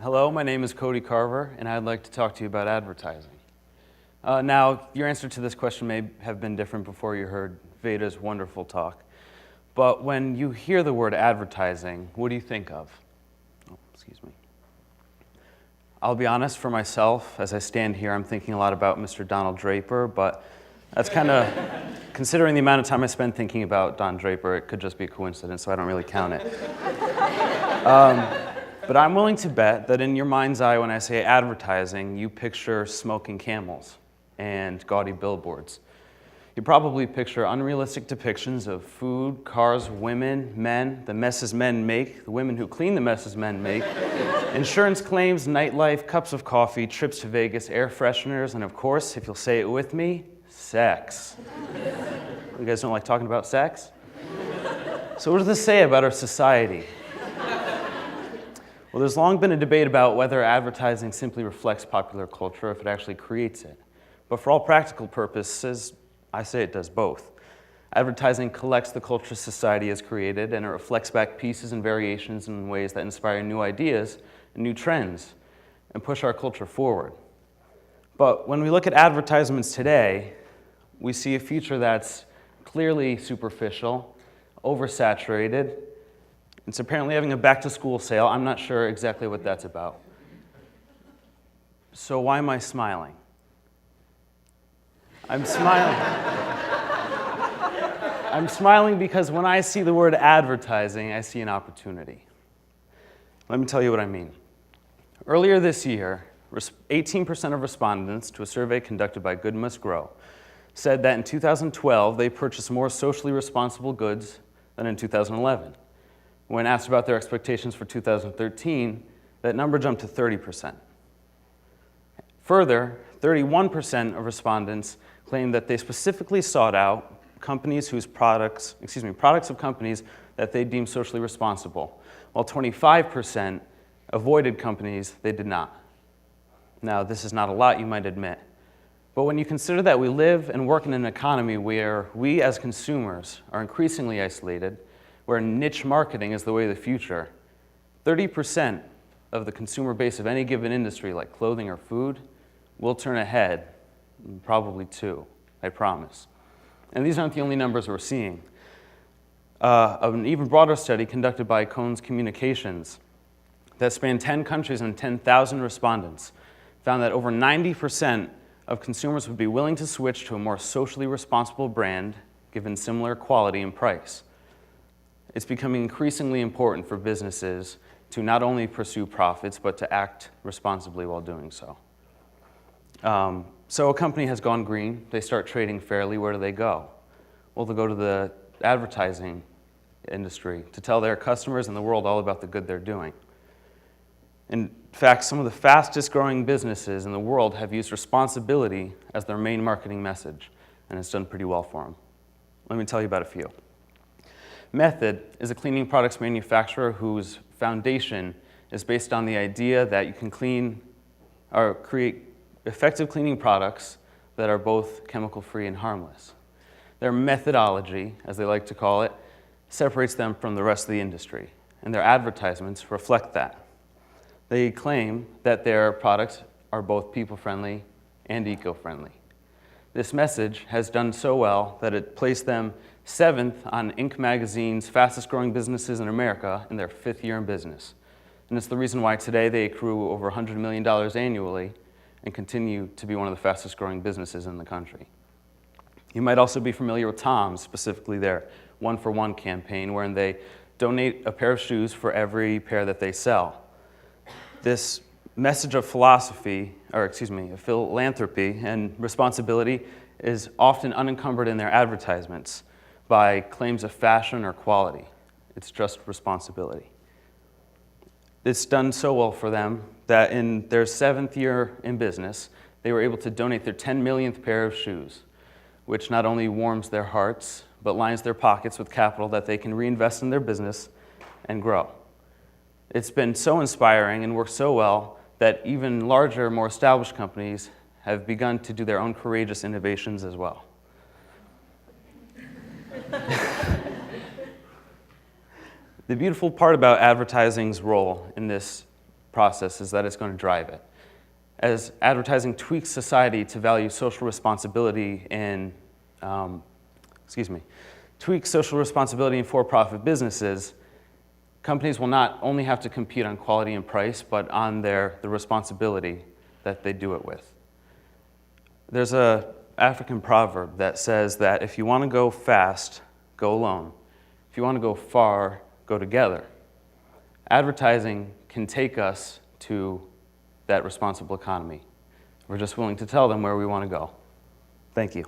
Hello, my name is Cody Carver, and I'd like to talk to you about advertising. Now, your answer to this question may have been different before you heard Veda's wonderful talk, but when you hear the word advertising, what do you think of? Oh, excuse me. I'll be honest, for myself, as I stand here, I'm thinking a lot about Mr. Donald Draper, but that's kind of, considering the amount of time I spend thinking about Don Draper, it could just be a coincidence, so I don't really count it. But I'm willing to bet that in your mind's eye, when I say advertising, you picture smoking camels and gaudy billboards. You probably picture unrealistic depictions of food, cars, women, men, the messes men make, the women who clean the messes men make, insurance claims, nightlife, cups of coffee, trips to Vegas, air fresheners, and of course, if you'll say it with me, sex. You guys don't like talking about sex? So what does this say about our society? Well, there's long been a debate about whether advertising simply reflects popular culture or if it actually creates it. But for all practical purposes, I say it does both. Advertising collects the culture society has created, and it reflects back pieces and variations in ways that inspire new ideas and new trends and push our culture forward. But when we look at advertisements today, we see a future that's clearly superficial, oversaturated. It's apparently having a back-to-school sale. I'm not sure exactly what that's about. So why am I smiling? I'm smiling. I'm smiling because when I see the word advertising, I see an opportunity. Let me tell you what I mean. Earlier this year, 18% of respondents to a survey conducted by Good Must Grow said that in 2012, they purchased more socially responsible goods than in 2011. When asked about their expectations for 2013, that number jumped to 30%. Further, 31% of respondents claimed that they specifically sought out companies whose products of companies that they deemed socially responsible, while 25% avoided companies they did not. Now, this is not a lot, you might admit, but when you consider that we live and work in an economy where we as consumers are increasingly isolated, where niche marketing is the way of the future, 30% of the consumer base of any given industry, like clothing or food, will turn ahead, probably two, I promise. And these aren't the only numbers we're seeing. An even broader study conducted by Cohn's Communications that spanned 10 countries and 10,000 respondents found that over 90% of consumers would be willing to switch to a more socially responsible brand given similar quality and price. It's becoming increasingly important for businesses to not only pursue profits, but to act responsibly while doing so. So a company has gone green. They start trading fairly. Where do they go? Well, they go to the advertising industry to tell their customers and the world all about the good they're doing. In fact, some of the fastest growing businesses in the world have used responsibility as their main marketing message, and it's done pretty well for them. Let me tell you about a few. Method is a cleaning products manufacturer whose foundation is based on the idea that you can clean or create effective cleaning products that are both chemical-free and harmless. Their methodology, as they like to call it, separates them from the rest of the industry, and their advertisements reflect that. They claim that their products are both people-friendly and eco-friendly. This message has done so well that it placed them 7th on Inc. magazine's fastest growing businesses in America in their 5th year in business. And it's the reason why today they accrue over $100 million annually and continue to be one of the fastest growing businesses in the country. You might also be familiar with Tom's, specifically their 1-for-1 campaign, wherein they donate a pair of shoes for every pair that they sell. This message of philanthropy and responsibility is often unencumbered in their advertisements by claims of fashion or quality. It's just responsibility. It's done so well for them that in their 7th year in business, they were able to donate their 10 millionth pair of shoes, which not only warms their hearts, but lines their pockets with capital that they can reinvest in their business and grow. It's been so inspiring and worked so well that even larger, more established companies have begun to do their own courageous innovations as well. The beautiful part about advertising's role in this process is that it's going to drive it. As advertising tweaks society to value social responsibility in, tweaks social responsibility in for-profit businesses, companies will not only have to compete on quality and price, but on the responsibility that they do it with. There's an African proverb that says that if you want to go fast, go alone. If you want to go far, go together. Advertising can take us to that responsible economy. We're just willing to tell them where we want to go. Thank you.